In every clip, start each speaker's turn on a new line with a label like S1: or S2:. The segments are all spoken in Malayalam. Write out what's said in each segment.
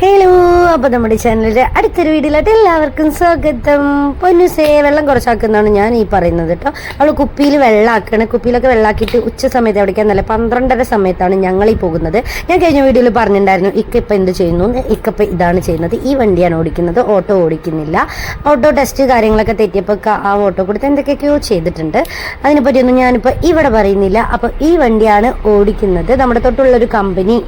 S1: ഹലോ, അപ്പോൾ നമ്മുടെ ചാനലിലെ അടുത്തൊരു വീഡിയോയിലായിട്ട് എല്ലാവർക്കും സ്വാഗതം. പൊന്നുസേ വെള്ളം കുറച്ചാക്കുന്നതാണ് ഞാൻ ഈ പറയുന്നത് കേട്ടോ. അവൾ കുപ്പിയിൽ വെള്ളമാക്കണം. കുപ്പിയിലൊക്കെ വെള്ളമാക്കിയിട്ട് ഉച്ച സമയത്ത് എവിടേക്കാൻ നല്ല 12:30 സമയത്താണ് ഞങ്ങൾ ഈ പോകുന്നത്. ഞാൻ കഴിഞ്ഞ വീഡിയോയിൽ പറഞ്ഞിട്ടുണ്ടായിരുന്നു ഇക്കപ്പം എന്ത് ചെയ്യുന്നു. ഇക്കപ്പം ഇതാണ് ചെയ്യുന്നത്. ഈ വണ്ടിയാണ് ഓടിക്കുന്നത്, ഓട്ടോ ഓടിക്കുന്നില്ല. ഓട്ടോ ടെസ്റ്റ് കാര്യങ്ങളൊക്കെ തെറ്റിയപ്പോൾ ആ ഓട്ടോ കൊടുത്ത് എന്തൊക്കെയൊക്കെയോ ചെയ്തിട്ടുണ്ട്. അതിനെപ്പറ്റിയൊന്നും ഞാനിപ്പോൾ ഇവിടെ പറയുന്നില്ല. അപ്പോൾ ഈ വണ്ടിയാണ് ഓടിക്കുന്നത്. നമ്മുടെ തൊട്ടുള്ളൊരു കമ്പനി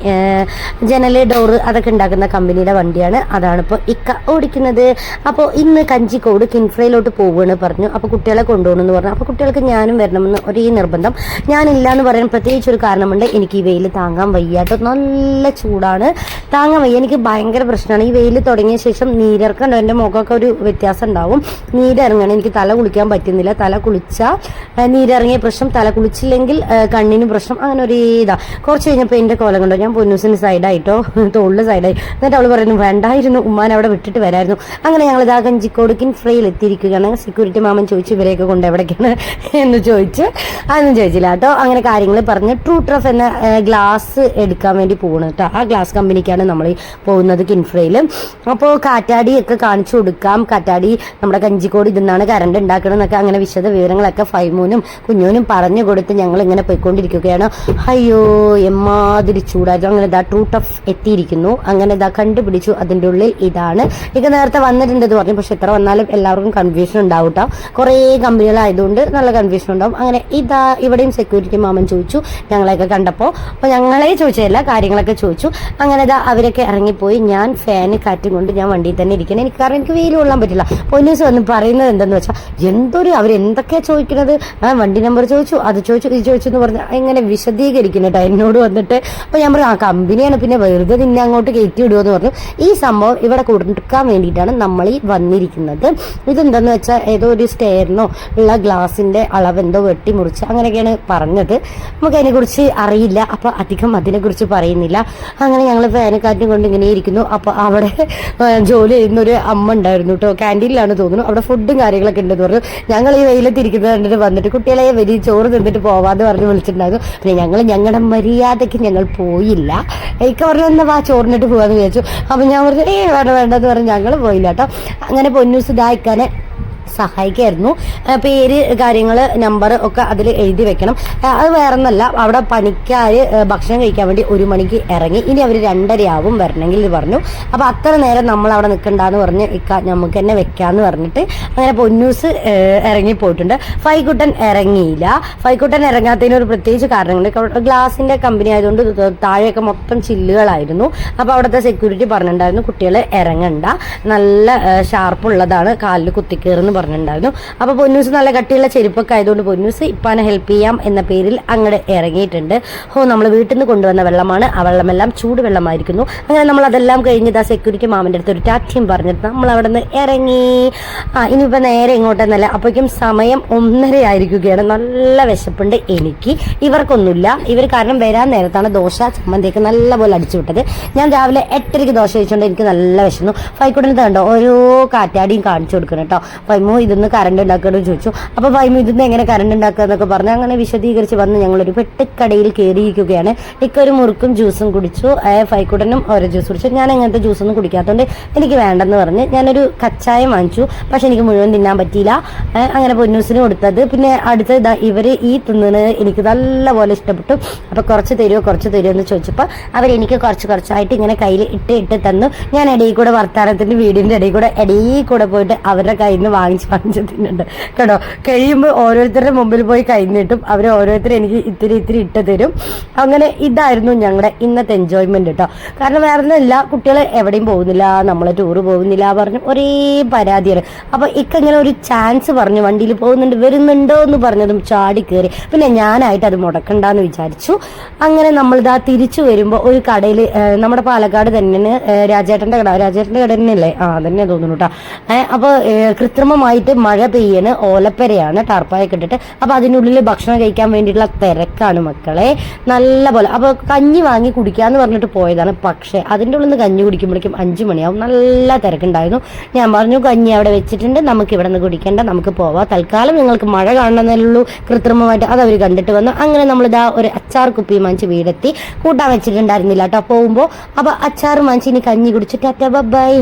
S1: ജനല് ഡോറ് അതൊക്കെ ഉണ്ടാക്കുന്ന കമ്പനിയുടെ വണ്ടിയാണ്. അതാണ് ഇപ്പോൾ ഇക്ക ഓടിക്കുന്നത്. അപ്പോൾ ഇന്ന് കഞ്ചിക്കോട് കിൻഫ്രയിലോട്ട് പോവുകയാണ് പറഞ്ഞു. അപ്പോൾ കുട്ടികളെ കൊണ്ടുപോകണമെന്ന് പറഞ്ഞു. അപ്പോൾ കുട്ടികൾക്ക് ഞാനും വരണമെന്ന് ഒരേ നിർബന്ധം. ഞാനില്ല എന്ന് പറയാൻ പ്രത്യേകിച്ചൊരു കാരണമുണ്ട്. എനിക്ക് ഈ വെയിൽ താങ്ങാൻ വയ്യാട്ടോ. നല്ല ചൂടാണ്, താങ്ങാൻ വയ്യ. എനിക്ക് ഭയങ്കര പ്രശ്നമാണ് ഈ വെയിൽ തുടങ്ങിയ ശേഷം. നീരിറക്കണ്ടോ, എൻ്റെ മുഖമൊക്കെ ഒരു വ്യത്യാസം ഉണ്ടാവും. നീരിറങ്ങണം. എനിക്ക് തല കുളിക്കാൻ പറ്റുന്നില്ല. തല കുളിച്ചാൽ നീരിറങ്ങിയ പ്രശ്നം, തല കുളിച്ചില്ലെങ്കിൽ കണ്ണിന് പ്രശ്നം. അങ്ങനെ ഒരേ ഇതാ. കുറച്ച് കഴിഞ്ഞപ്പോൾ എൻ്റെ കോലം കണ്ടോ, ഞാൻ പൊന്നൂസിന് സൈഡായിട്ടോ, തോളിൽ സൈഡായി. എന്നിട്ട് അവൾ പറയുന്നു വേണ്ടായിരുന്നു, ഉമ്മാൻ അവിടെ വിട്ടിട്ട് വരായിരുന്നു. അങ്ങനെ ഞങ്ങൾ ഇതാ കഞ്ചിക്കോട് കിൻഫ്രയിൽ എത്തിയിരിക്കുകയാണ്. സെക്യൂരിറ്റി മാമൻ ചോദിച്ചു ഇവരെയൊക്കെ കൊണ്ട് എവിടേക്കാണ് എന്ന് ചോദിച്ചു. അതൊന്നും ചോദിച്ചില്ല കേട്ടോ. അങ്ങനെ കാര്യങ്ങൾ പറഞ്ഞ് ട്രൂ ട്രഫ് എന്ന ഗ്ലാസ് എടുക്കാൻ വേണ്ടി പോകണം കേട്ടോ. ആ ഗ്ലാസ് കമ്പനിക്കാണ് നമ്മൾ പോകുന്നത് കിൻഫ്രയിൽ. അപ്പോൾ കാറ്റാടിയൊക്കെ കാണിച്ചു കൊടുക്കാം. കാറ്റാടി നമ്മുടെ കഞ്ചിക്കോട് ഇതിന്നാണ് കറണ്ട് ഉണ്ടാക്കണം എന്നൊക്കെ അങ്ങനെ വിശദ വിവരങ്ങളൊക്കെ ഫൈമൂനും കുഞ്ഞൂനും പറഞ്ഞു കൊടുത്ത് ഞങ്ങൾ ഇങ്ങനെ പോയിക്കൊണ്ടിരിക്കുകയാണ്. അയ്യോ എമ്മാതിരി ചൂടായിരുന്നു. അങ്ങനെ ഇതാ ട്രൂ ടഫ് എത്തിയിരിക്കുന്നു. അങ്ങനെ ഇതാ കണ്ടുപിടിച്ചു അതിൻ്റെ ഉള്ളിൽ ഇതാണ്. ഇത് നേരത്തെ വന്നിട്ടുണ്ടെന്ന് പറഞ്ഞു. പക്ഷെ എത്ര വന്നാലും എല്ലാവർക്കും കൺഫ്യൂഷൻ ഉണ്ടാവും കേട്ടോ. കുറേ കമ്പനികളായതുകൊണ്ട് നല്ല കൺഫ്യൂഷൻ ഉണ്ടാവും. അങ്ങനെ ഇതാ ഇവിടെയും സെക്യൂരിറ്റി മാമൻ ചോദിച്ചു ഞങ്ങളെയൊക്കെ കണ്ടപ്പോൾ. അപ്പോൾ ഞങ്ങളെ ചോദിച്ചതല്ല, കാര്യങ്ങളൊക്കെ ചോദിച്ചു. അങ്ങനെ ഇതാ അവരൊക്കെ ഇറങ്ങിപ്പോയി. ഞാൻ ഫാന് കാറ്റും കൊണ്ട് ഞാൻ വണ്ടിയിൽ തന്നെ ഇരിക്കണം. കാരണം എനിക്ക് വെയിൽ കൊള്ളാൻ പറ്റില്ല. പോലീസ് വന്ന് പറയുന്നത് എന്തെന്ന് വെച്ചാൽ അവരെന്തൊക്കെയാണ് ചോദിക്കുന്നത്. വണ്ടി നമ്പർ ചോദിച്ചു, അത് ചോദിച്ചു, ഇത് ചോദിച്ചു എന്ന് പറഞ്ഞാൽ ഇങ്ങനെ വിശദീകരിക്കുന്നു കേട്ടോ എന്നോട് വന്നിട്ട്. അപ്പോൾ ഞാൻ പറഞ്ഞു ആ കമ്പനിയാണ്, പിന്നെ വെറുതെ നിന്നെ അങ്ങോട്ട് കയറ്റി വിടുമെന്ന് പറഞ്ഞു. ഈ സംഭവം ഇവിടെ കൊടുക്കാൻ വേണ്ടിയിട്ടാണ് നമ്മൾ ഈ വന്നിരിക്കുന്നത്. ഇതെന്താന്ന് വെച്ചാൽ ഏതോ ഒരു സ്റ്റെയറിനോ ഉള്ള ഗ്ലാസിന്റെ അളവെന്തോ വെട്ടിമുറിച്ച് അങ്ങനെയൊക്കെയാണ് പറഞ്ഞത്. നമുക്ക് അതിനെക്കുറിച്ച് അറിയില്ല. അപ്പോൾ അധികം അതിനെക്കുറിച്ച് പറയുന്നില്ല. അങ്ങനെ ഞങ്ങൾ ഫാനക്കാറ്റും കൊണ്ട് ഇങ്ങനെ ഇരിക്കുന്നു. അപ്പോൾ അവിടെ ജോലി ചെയ്യുന്നൊരു അമ്മ ഉണ്ടായിരുന്നു കേട്ടോ. ക്യാൻറ്റീനിലാണ് തോന്നുന്നു. അവിടെ ഫുഡും കാര്യങ്ങളൊക്കെ ഉണ്ടെന്ന് പറഞ്ഞു. ഞങ്ങൾ ഈ വെയിലത്തിരിക്കുന്നത് കണ്ടിട്ട് വന്നിട്ട് കുട്ടികളെ വലിയ ചോറ് തിന്നിട്ട് പോവാന്ന് പറഞ്ഞ് വിളിച്ചിട്ടുണ്ടായിരുന്നു. പിന്നെ ഞങ്ങളുടെ മര്യാദയ്ക്ക് ഞങ്ങൾ പോയില്ല. എനിക്ക് പറഞ്ഞു എന്നാ വാ ചോറിനിട്ട് പോവാന്ന് വിചാരിച്ചു. അപ്പം ഞാൻ പറഞ്ഞു വേണ്ടെന്ന് പറഞ്ഞ് ഞങ്ങൾ പോയില്ല കേട്ടോ. അങ്ങനെ പൊന്നൂസ് ഇതായിക്കാനെ സഹായിക്കായിരുന്നു. പേര് കാര്യങ്ങൾ നമ്പർ ഒക്കെ അതിൽ എഴുതി വെക്കണം. അത് വേറെ ഒന്നല്ല, അവിടെ പണിക്കാർ ഭക്ഷണം കഴിക്കാൻ വേണ്ടി 1 മണിക്ക് ഇറങ്ങി. ഇനി അവർ 2:30 ആവും വരണമെങ്കിൽ പറഞ്ഞു. അപ്പോൾ അത്ര നേരം നമ്മൾ അവിടെ നിൽക്കണ്ടെന്ന് പറഞ്ഞ് നമുക്ക് തന്നെ വെക്കാമെന്ന് പറഞ്ഞിട്ട് അങ്ങനെ പൊന്നൂസ് ഇറങ്ങിപ്പോയിട്ടുണ്ട്. ഫൈക്കുട്ടൻ ഇറങ്ങിയില്ല. ഫൈക്കുട്ടൻ ഇറങ്ങാത്തതിന് ഒരു പ്രത്യേകിച്ച് കാരണങ്ങളുണ്ട്. ഗ്ലാസിൻ്റെ കമ്പനി ആയതുകൊണ്ട് താഴെയൊക്കെ മൊത്തം ചില്ലുകളായിരുന്നു. അപ്പോൾ അവിടുത്തെ സെക്യൂരിറ്റി പറഞ്ഞിട്ടുണ്ടായിരുന്നു കുട്ടികളെ ഇറങ്ങണ്ട, നല്ല ഷാർപ്പുള്ളതാണ്, കാലിൽ കുത്തിക്കയറുന്നു പറഞ്ഞിട്ടുണ്ടായിരുന്നു. അപ്പോൾ പൊന്നൂസ് നല്ല കട്ടിയുള്ള ചെരുപ്പൊക്കെ ആയതുകൊണ്ട് പൊന്നൂസ് ഇപ്പാനെ ഹെൽപ്പ് ചെയ്യാം എന്ന പേരിൽ അങ്ങോട്ട് ഇറങ്ങിയിട്ടുണ്ട്. നമ്മൾ വീട്ടിൽ നിന്ന് കൊണ്ടുവന്ന വെള്ളമാണ്. ആ വെള്ളമെല്ലാം ചൂടുവെള്ളമായിരിക്കുന്നു. അങ്ങനെ നമ്മൾ അതെല്ലാം കഴിഞ്ഞത് ആ സെക്യൂരിറ്റി മാമൻ്റെ അടുത്ത് ഒരു ടാറ്റയും പറഞ്ഞിട്ട് നമ്മൾ അവിടെ നിന്ന് ഇറങ്ങി. ഇനിയിപ്പോൾ നേരെ ഇങ്ങോട്ടെന്നല്ല. അപ്പോഴേക്കും സമയം 1:30 ആയിരിക്കുകയാണ്. നല്ല വിശപ്പുണ്ട് എനിക്ക്. ഇവർക്കൊന്നുമില്ല. ഇവർ കാരണം വരാൻ നേരത്താണ് ദോശ ചമ്മന്തിയൊക്കെ നല്ലപോലെ അടിച്ചു വിട്ടത്. ഞാൻ രാവിലെ 8:30 ദോശ കഴിച്ചുകൊണ്ട് എനിക്ക് നല്ല വിശന്നു. ഫൈക്കുട്ടനത്ത് കണ്ടോ ഓരോ കാറ്റാടിയും കാണിച്ചു കൊടുക്കണം കേട്ടോ. ഫൈമു ഇതൊന്ന് കറണ്ട് ഉണ്ടാക്കുകയെന്ന് ചോദിച്ചു. അപ്പോൾ ഫൈമു ഇതിന്ന് എങ്ങനെ കറണ്ട് ഉണ്ടാക്കുക എന്നൊക്കെ പറഞ്ഞ് അങ്ങനെ വിശദീകരിച്ച് വന്ന് ഞങ്ങളൊരു പെട്ടിക്കടയിൽ കയറിയിരിക്കുകയാണ്. ഒരു മുറുക്കും ജ്യൂസും കുടിച്ചു. ഫൈക്കുട്ടനും ഓരോ ജ്യൂസ് കുടിച്ചു. ഞാൻ അങ്ങനത്തെ ജ്യൂസൊന്നും കുടിക്കാത്തതുകൊണ്ട് എനിക്ക് വേണ്ടെന്ന് പറഞ്ഞ് ഞാനൊരു കച്ചായം വാങ്ങിച്ചു. പക്ഷെ എനിക്ക് മുഴുവൻ തിന്നാൻ പറ്റിയില്ല. അങ്ങനെ പൊന്നൂസിന് കൊടുത്തത്. പിന്നെ അടുത്ത ഇവർ ഈ തിന്നത് എനിക്ക് നല്ലപോലെ ഇഷ്ടപ്പെട്ടു. അപ്പോൾ കുറച്ച് തരുമോ എന്ന് ചോദിച്ചപ്പോൾ അവരെനിക്ക് കുറച്ചായിട്ട് ഇങ്ങനെ കയ്യിൽ ഇട്ട് തന്നു. ഞാൻ ഇടയിൽ കൂടെ വർത്താനത്തിൻ്റെ വീടിൻ്റെ ഇടയിൽ കൂടെ പോയിട്ട് അവരുടെ കയ്യിൽ നിന്ന് വാങ്ങിച്ച് തിന്നുണ്ട് കേട്ടോ. കഴിയുമ്പോൾ ഓരോരുത്തരുടെ മുമ്പിൽ പോയി കൈ നീട്ടും. അവർ ഓരോരുത്തരും എനിക്ക് ഇത്തിരി ഇട്ട് തരും. അങ്ങനെ ഇതായിരുന്നു ഞങ്ങളുടെ ഇന്നത്തെ എൻജോയ്മെന്റ് കേട്ടോ. കാരണം വേറെ ഒന്നുമില്ല, കുട്ടികൾ എവിടെയും പോകുന്നില്ല, നമ്മളെ ടൂറ് പോകുന്നില്ല പറഞ്ഞു ഒരേ പരാതിയാണ്. അപ്പോൾ ഇങ്ങനെ ഒരു ചാൻസ് പറഞ്ഞു വണ്ടിയിൽ പോകുന്നുണ്ട് വരുന്നുണ്ടോ എന്ന് പറഞ്ഞതും ചാടി കയറി. പിന്നെ ഞാനായിട്ട് അത് മുടക്കണ്ടെന്ന് വിചാരിച്ചു. അങ്ങനെ നമ്മളിതാ തിരിച്ചു വരുമ്പോൾ ഒരു കടയിൽ നമ്മുടെ പാലക്കാട് തന്നെ രാജേട്ടൻ്റെ കട തന്നെയല്ലേ, അതന്നെ തോന്നുന്നു കേട്ടോ. അപ്പോൾ കൃത്രിമ കൃത്രിമമായിട്ട് മഴ പെയ്യണ്, ഓലപ്പരയാണ്, ടാർപ്പായൊക്കെ ഇട്ടിട്ട്. അപ്പൊ അതിനുള്ളിൽ ഭക്ഷണം കഴിക്കാൻ വേണ്ടിയിട്ടുള്ള തിരക്കാണ് മക്കളെ, നല്ല പോലെ. അപ്പൊ കഞ്ഞി വാങ്ങി കുടിക്കാന്ന് പറഞ്ഞിട്ട് പോയതാണ്. പക്ഷെ അതിൻ്റെ ഉള്ളിൽ നിന്ന് കഞ്ഞി കുടിക്കുമ്പോഴേക്കും 5 മണിയാവും. നല്ല തിരക്കുണ്ടായിരുന്നു. ഞാൻ പറഞ്ഞു കഞ്ഞി അവിടെ വെച്ചിട്ടുണ്ട്, നമുക്ക് ഇവിടെ നിന്ന് കുടിക്കേണ്ട, നമുക്ക് പോവാം, തൽക്കാലം നിങ്ങൾക്ക് മഴ കാണണമെന്നുള്ളൂ കൃത്രിമമായിട്ട്. അത് അവർ കണ്ടിട്ട് വന്നു. അങ്ങനെ നമ്മളിതാ ഒരു അച്ചാർ കുപ്പി വാങ്ങിച്ച് വീടെത്തി. കൂട്ടാൻ വെച്ചിട്ടുണ്ടായിരുന്നില്ല കേട്ടോ പോകുമ്പോൾ. അപ്പൊ അച്ചാർ വാങ്ങിച്ച് ഇനി കഞ്ഞി കുടിച്ചിട്ട് ബൈ.